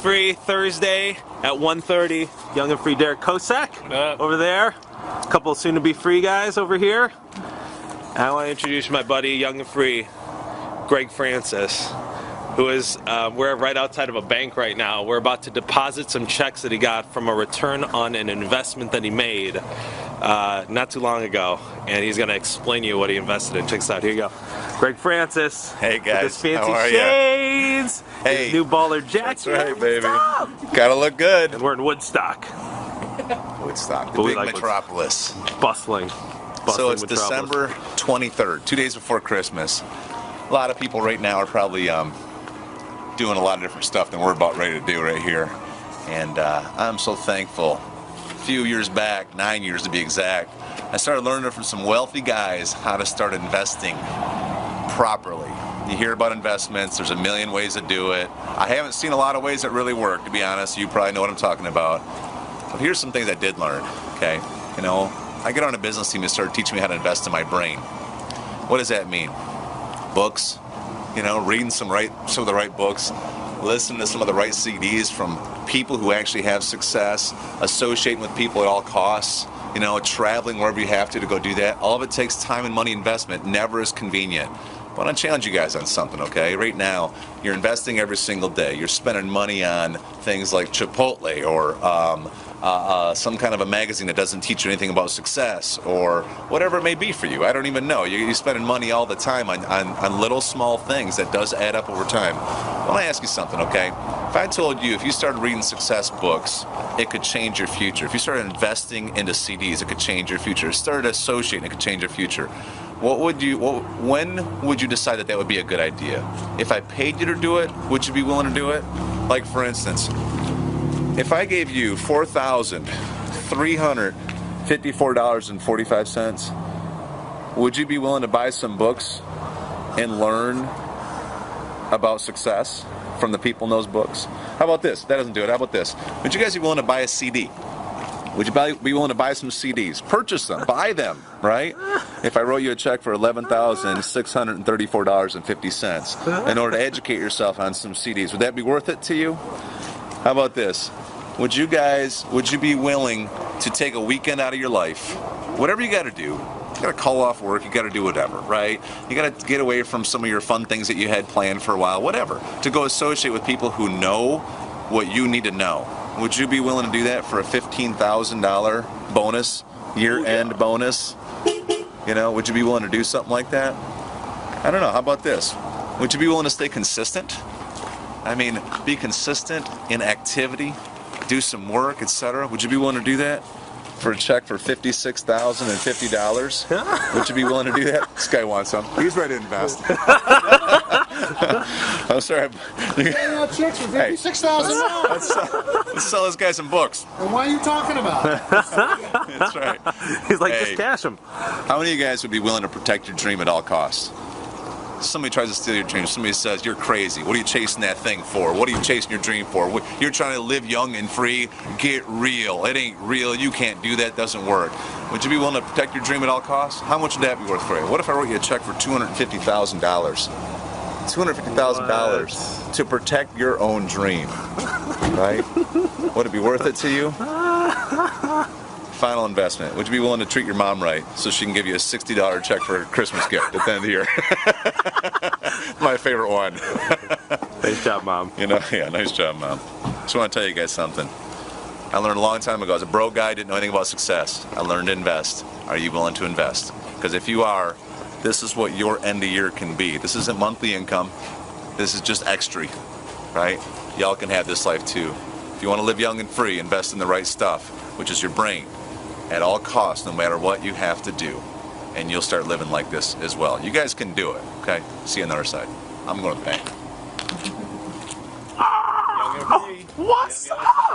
Free Thursday at 1:30. Young and Free Derek Kosak over there. A couple of soon-to-be free guys over here. I want to introduce my buddy, Young and Free, Greg Francis, who is, we're right outside of a bank right now. We're about to deposit some checks that he got from a return on an investment that he made not too long ago, and he's going to explain to you what he invested in. Check this out. Here you go. Greg Francis. Hey guys, with his fancy how are shades. Hey, his new baller jacket. That's right, baby. Gotta look good. And we're in Woodstock. Woodstock, the big metropolis. Bustling. So it's December 23rd, 2 days before Christmas. A lot of people right now are probably doing a lot of different stuff than we're about ready to do right here. And I'm so thankful. A few years back, 9 years to be exact, I started learning from some wealthy guys how to start investing properly. You hear about investments, there's a million ways to do it. I haven't seen a lot of ways that really work, to be honest. You probably know what I'm talking about. But here's some things I did learn, okay? You know, I get on a business team and started teaching me how to invest in my brain. What does that mean? Books, you know, reading some of the right books, listening to some of the right CDs from people who actually have success, associating with people at all costs, you know, traveling wherever you have to go do that. All of it takes time and money investment, never is convenient. I want to challenge you guys on something, okay? Right now, you're investing every single day. You're spending money on things like Chipotle or some kind of a magazine that doesn't teach you anything about success or whatever it may be for you. I don't even know. You're spending money all the time on little small things that does add up over time. I want to ask you something, okay? If I told you if you started reading success books, it could change your future. If you started investing into CDs, it could change your future. Started associating, it could change your future. When would you decide that would be a good idea? If I paid you to do it, would you be willing to do it? Like for instance, if I gave you $4,354.45, would you be willing to buy some books and learn about success from the people in those books? How about this? That doesn't do it. How about this? Would you guys be willing to buy a CD? Would you be willing to buy some CDs? Purchase them, buy them, right? If I wrote you a check for $11,634.50 in order to educate yourself on some CDs, would that be worth it to you? How about this? Would you be willing to take a weekend out of your life, whatever you got to do, you got to call off work, you got to do whatever, right? You got to get away from some of your fun things that you had planned for a while, whatever, to go associate with people who know what you need to know. Would you be willing to do that for a $15,000 bonus, year-end bonus? You know, would you be willing to do something like that? I don't know. How about this? Would you be willing to stay consistent? I mean, be consistent in activity, do some work, etc. Would you be willing to do that for a check for $56,050? Would you be willing to do that? This guy wants some. He's ready to invest. I'm sorry. Checks for $56,000. Let's sell this guy some books. And why are you talking about it? That's right. He's like, just cash him. How many of you guys would be willing to protect your dream at all costs? Somebody tries to steal your dream. Somebody says, you're crazy. What are you chasing that thing for? What are you chasing your dream for? You're trying to live young and free. Get real. It ain't real. You can't do that. It doesn't work. Would you be willing to protect your dream at all costs? How much would that be worth for you? What if I wrote you a check for $250,000? $250,000 to protect your own dream, right? Would it be worth it to you? Final investment. Would you be willing to treat your mom right so she can give you a $60 check for a Christmas gift at the end of the year? My favorite one. Nice job, Mom. You know, yeah, nice job, Mom. Just want to tell you guys something. I learned a long time ago. As a broke guy, didn't know anything about success. I learned to invest. Are you willing to invest? Because if you are, this is what your end of year can be. This isn't monthly income. This is just extra, right? Y'all can have this life too. If you want to live young and free, invest in the right stuff, which is your brain. At all costs, no matter what you have to do, and you'll start living like this as well. You guys can do it, okay? See you on the other side. I'm going to the bank. What's up?